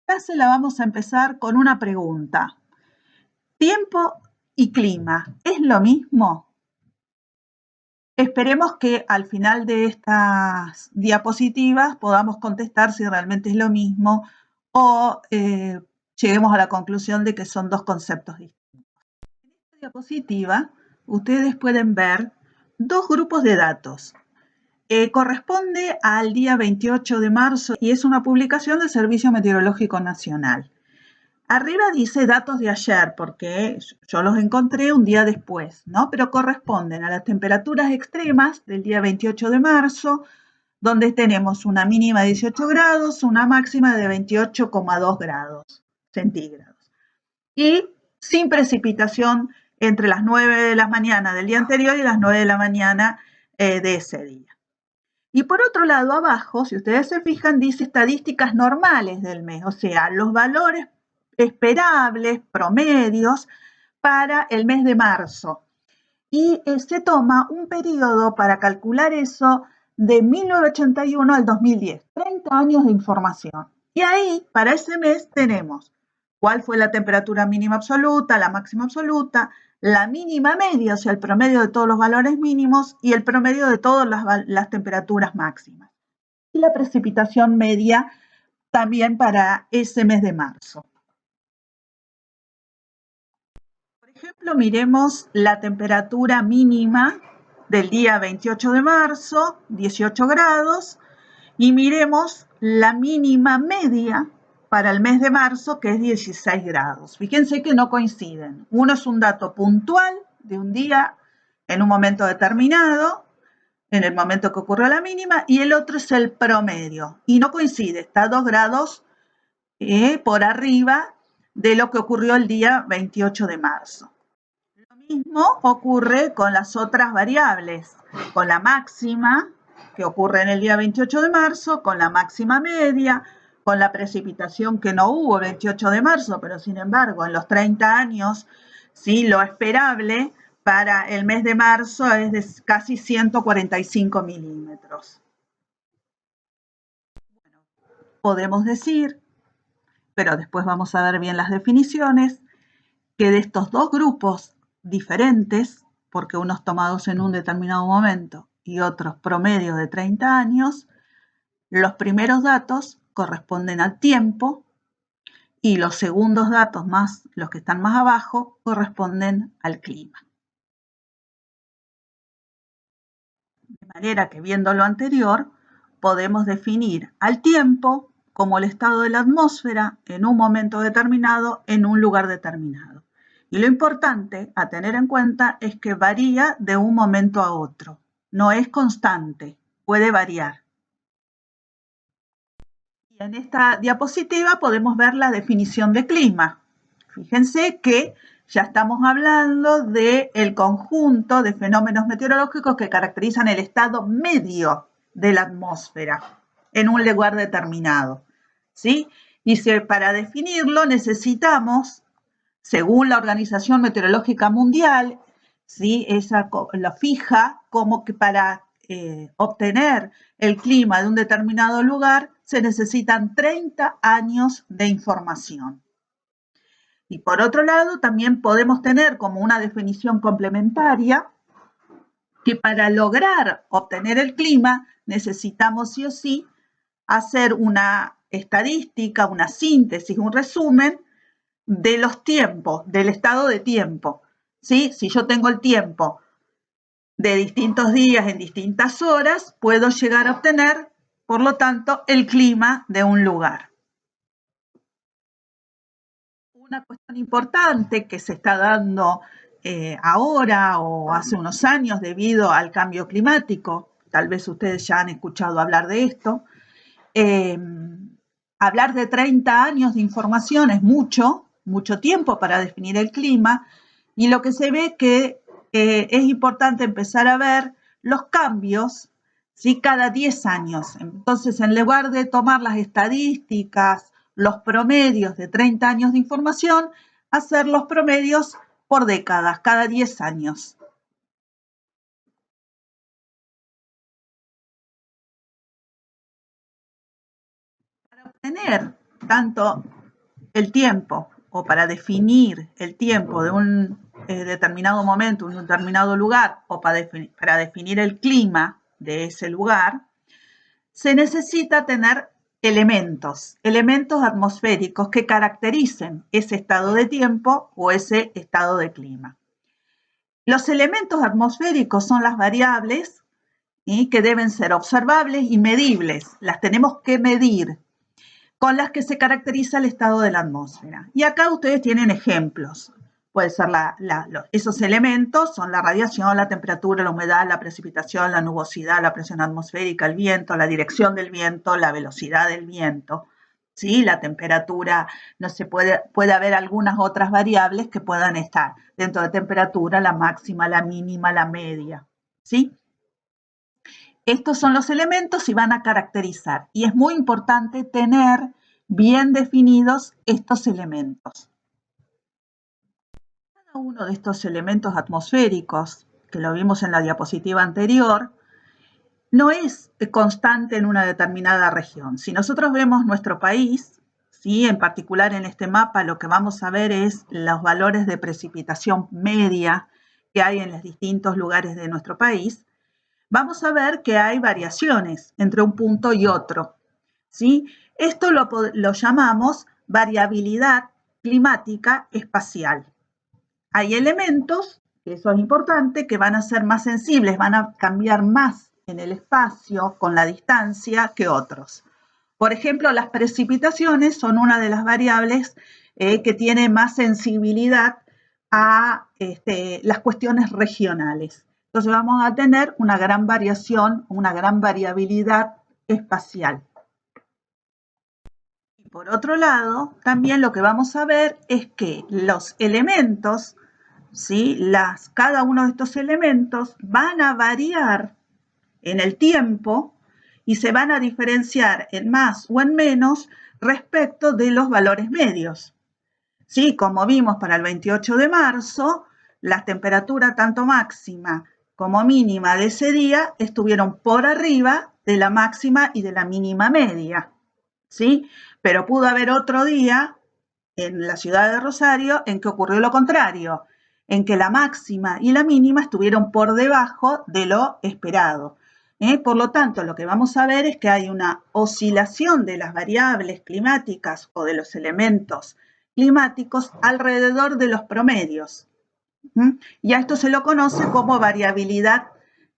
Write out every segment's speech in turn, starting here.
clase la vamos a empezar con una pregunta. ¿Tiempo y clima es lo mismo? Esperemos que al final de estas diapositivas podamos contestar si realmente es lo mismo o lleguemos a la conclusión de que son dos conceptos distintos. En esta diapositiva ustedes pueden ver dos grupos de datos. Corresponde al día 28 de marzo y es una publicación del Servicio Meteorológico Nacional. Arriba dice datos de ayer porque yo los encontré un día después, ¿no? Pero corresponden a las temperaturas extremas del día 28 de marzo, donde tenemos una mínima de 18 grados, una máxima de 28,2 grados centígrados. Y sin precipitación entre las 9 de la mañana del día anterior y las 9 de la mañana de ese día. Y por otro lado, abajo, si ustedes se fijan, dice estadísticas normales del mes, o sea, los valores esperables, promedios, para el mes de marzo. Y se toma un periodo para calcular eso de 1981 al 2010, 30 años de información. Y ahí, para ese mes, tenemos cuál fue la temperatura mínima absoluta, la máxima absoluta, la mínima media, o sea, el promedio de todos los valores mínimos y el promedio de todas las temperaturas máximas. Y la precipitación media también para ese mes de marzo. Por ejemplo, miremos la temperatura mínima del día 28 de marzo, 18 grados, y miremos la mínima media para el mes de marzo, que es 16 grados. Fíjense que no coinciden. Uno es un dato puntual de un día en un momento determinado, en el momento que ocurrió la mínima, y el otro es el promedio. Y no coincide, está 2 grados por arriba de lo que ocurrió el día 28 de marzo. Lo mismo ocurre con las otras variables, con la máxima, que ocurre en el día 28 de marzo, con la máxima media, con la precipitación que no hubo el 28 de marzo, pero sin embargo en los 30 años, sí, lo esperable para el mes de marzo es de casi 145 milímetros. Bueno, podemos decir, pero después vamos a ver bien las definiciones, que de estos dos grupos diferentes, porque unos tomados en un determinado momento y otros promedio de 30 años, los primeros datos corresponden al tiempo y los segundos datos, los que están más abajo, corresponden al clima. De manera que viendo lo anterior, podemos definir al tiempo como el estado de la atmósfera en un momento determinado, en un lugar determinado. Y lo importante a tener en cuenta es que varía de un momento a otro. No es constante, puede variar. Y en esta diapositiva podemos ver la definición de clima. Fíjense que ya estamos hablando del conjunto de fenómenos meteorológicos que caracterizan el estado medio de la atmósfera en un lugar determinado, ¿sí? Y para definirlo necesitamos, según la Organización Meteorológica Mundial, ¿sí? Esa lo fija como que para obtener el clima de un determinado lugar se necesitan 30 años de información. Y por otro lado, también podemos tener como una definición complementaria que para lograr obtener el clima necesitamos sí o sí hacer una estadística, una síntesis, un resumen de los tiempos, del estado de tiempo. ¿Sí? Si yo tengo el tiempo de distintos días en distintas horas, puedo llegar a obtener, por lo tanto, el clima de un lugar. Una cuestión importante que se está dando ahora o hace unos años debido al cambio climático, tal vez ustedes ya han escuchado hablar de esto, hablar de 30 años de información es mucho tiempo para definir el clima, y lo que se ve que es importante empezar a ver los cambios, ¿sí? Cada 10 años. Entonces, en lugar de tomar las estadísticas, los promedios de 30 años de información, hacer los promedios por décadas, cada 10 años. Para obtener tanto el tiempo o para definir el tiempo de un determinado momento, un determinado lugar, o para definir el clima de ese lugar, se necesita tener elementos atmosféricos que caractericen ese estado de tiempo o ese estado de clima. Los elementos atmosféricos son las variables que deben ser observables y medibles, las tenemos que medir, con las que se caracteriza el estado de la atmósfera. Y acá ustedes tienen ejemplos. Puede ser esos elementos son la radiación, la temperatura, la humedad, la precipitación, la nubosidad, la presión atmosférica, el viento, la dirección del viento, la velocidad del viento, ¿sí? La temperatura, no se puede haber algunas otras variables que puedan estar dentro de temperatura, la máxima, la mínima, la media, ¿sí? Estos son los elementos y van a caracterizar. Y es muy importante tener bien definidos estos elementos. Cada uno de estos elementos atmosféricos, que lo vimos en la diapositiva anterior, no es constante en una determinada región. Si nosotros vemos nuestro país, ¿sí? En particular en este mapa, lo que vamos a ver es los valores de precipitación media que hay en los distintos lugares de nuestro país. Vamos a ver que hay variaciones entre un punto y otro, ¿sí? Esto lo llamamos variabilidad climática espacial. Hay elementos, que eso es importante, que van a ser más sensibles, van a cambiar más en el espacio con la distancia que otros. Por ejemplo, las precipitaciones son una de las variables que tiene más sensibilidad a las cuestiones regionales. Entonces vamos a tener una gran variación, una gran variabilidad espacial. Y por otro lado, también lo que vamos a ver es que los elementos, ¿sí? Cada uno de estos elementos van a variar en el tiempo y se van a diferenciar en más o en menos respecto de los valores medios. ¿Sí? Como vimos para el 28 de marzo, las temperaturas tanto máxima como mínima de ese día estuvieron por arriba de la máxima y de la mínima media, ¿sí? Pero pudo haber otro día en la ciudad de Rosario en que ocurrió lo contrario, en que la máxima y la mínima estuvieron por debajo de lo esperado. Por lo tanto, lo que vamos a ver es que hay una oscilación de las variables climáticas o de los elementos climáticos alrededor de los promedios. Y a esto se lo conoce como variabilidad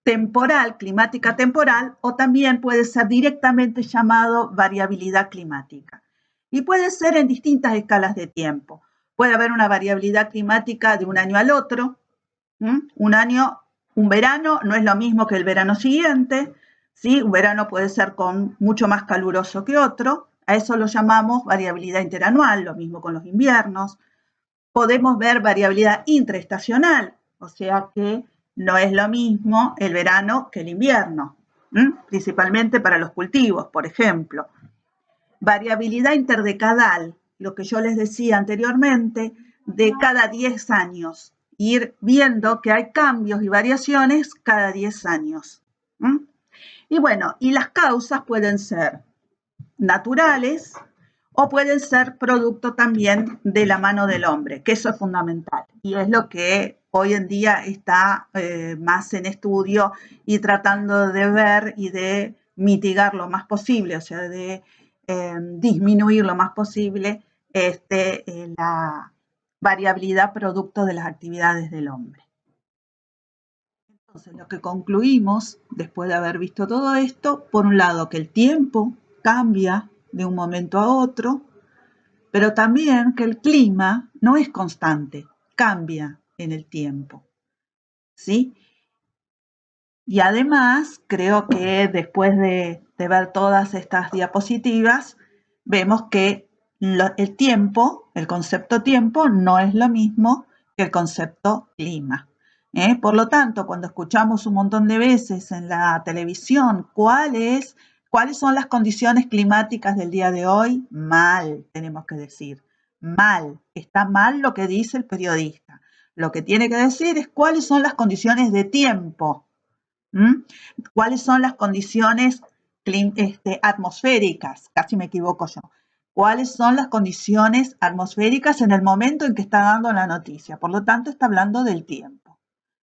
temporal, climática temporal, o también puede ser directamente llamado variabilidad climática. Y puede ser en distintas escalas de tiempo. Puede haber una variabilidad climática de un año al otro. Un verano no es lo mismo que el verano siguiente, ¿sí? Un verano puede ser mucho más caluroso que otro. A eso lo llamamos variabilidad interanual, lo mismo con los inviernos. Podemos ver variabilidad intraestacional, o sea que no es lo mismo el verano que el invierno, principalmente para los cultivos, por ejemplo. Variabilidad interdecadal, lo que yo les decía anteriormente, de cada 10 años, ir viendo que hay cambios y variaciones cada 10 años. Y bueno, y las causas pueden ser naturales o pueden ser producto también de la mano del hombre, que eso es fundamental y es lo que hoy en día está más en estudio y tratando de ver y de mitigar lo más posible, o sea, de disminuir lo más posible la variabilidad producto de las actividades del hombre. Entonces, lo que concluimos después de haber visto todo esto, por un lado, que el tiempo cambia de un momento a otro, pero también que el clima no es constante, cambia en el tiempo, ¿sí? Y además, creo que después de ver todas estas diapositivas, vemos que el tiempo, el concepto tiempo, no es lo mismo que el concepto clima. Por lo tanto, cuando escuchamos un montón de veces en la televisión cuáles son las condiciones climáticas del día de hoy, mal, tenemos que decir, mal, está mal lo que dice el periodista. Lo que tiene que decir es cuáles son las condiciones de tiempo. ¿Cuáles son las condiciones atmosféricas? Casi me equivoco yo. cuáles son las condiciones atmosféricas en el momento en que está dando la noticia. Por lo tanto, está hablando del tiempo.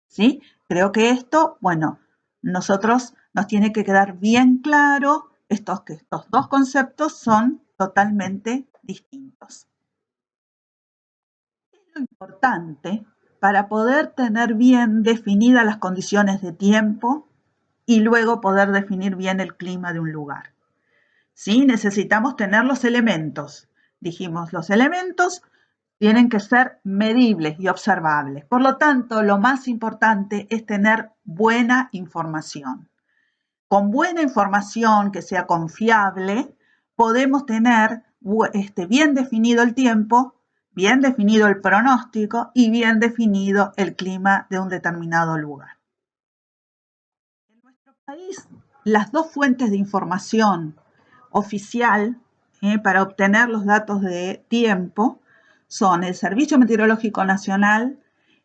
¿Sí? Creo que esto, bueno, nosotros nos tiene que quedar bien claro que estos dos conceptos son totalmente distintos. Es lo importante para poder tener bien definidas las condiciones de tiempo y luego poder definir bien el clima de un lugar. ¿Sí? Necesitamos tener los elementos. Dijimos, los elementos tienen que ser medibles y observables. Por lo tanto, lo más importante es tener buena información. Con buena información que sea confiable, podemos tener bien definido el tiempo, bien definido el pronóstico y bien definido el clima de un determinado lugar. En nuestro país, las dos fuentes de información oficial para obtener los datos de tiempo son el Servicio Meteorológico Nacional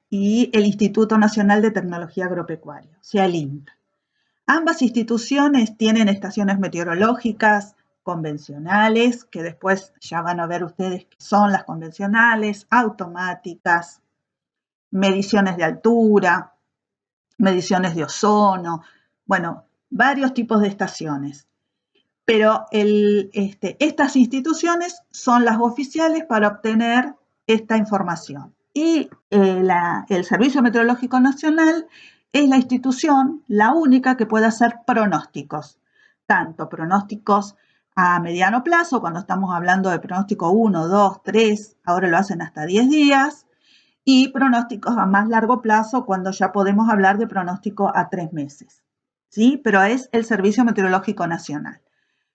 y el Instituto Nacional de Tecnología Agropecuaria, o sea, el INTA. Ambas instituciones tienen estaciones meteorológicas convencionales, que después ya van a ver ustedes que son las convencionales, automáticas, mediciones de altura, mediciones de ozono, bueno, varios tipos de estaciones. Pero estas instituciones son las oficiales para obtener esta información. Y el Servicio Meteorológico Nacional es la institución, la única que puede hacer pronósticos, tanto pronósticos a mediano plazo, cuando estamos hablando de pronóstico 1, 2, 3, ahora lo hacen hasta 10 días, y pronósticos a más largo plazo, cuando ya podemos hablar de pronóstico a 3 meses. ¿Sí? Pero es el Servicio Meteorológico Nacional.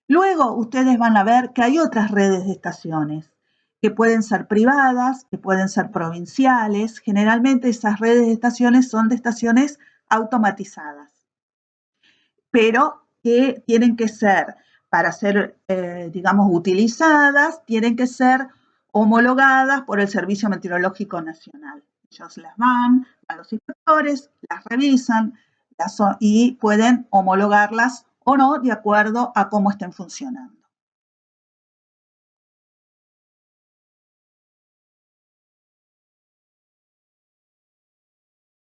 Luego ustedes van a ver que hay otras redes de estaciones que pueden ser privadas, que pueden ser provinciales. Generalmente esas redes de estaciones son de estaciones automatizadas, pero que tienen que ser, para ser, digamos, utilizadas, tienen que ser homologadas por el Servicio Meteorológico Nacional. Ellos las van a los inspectores, las revisan y pueden homologarlas o no de acuerdo a cómo estén funcionando.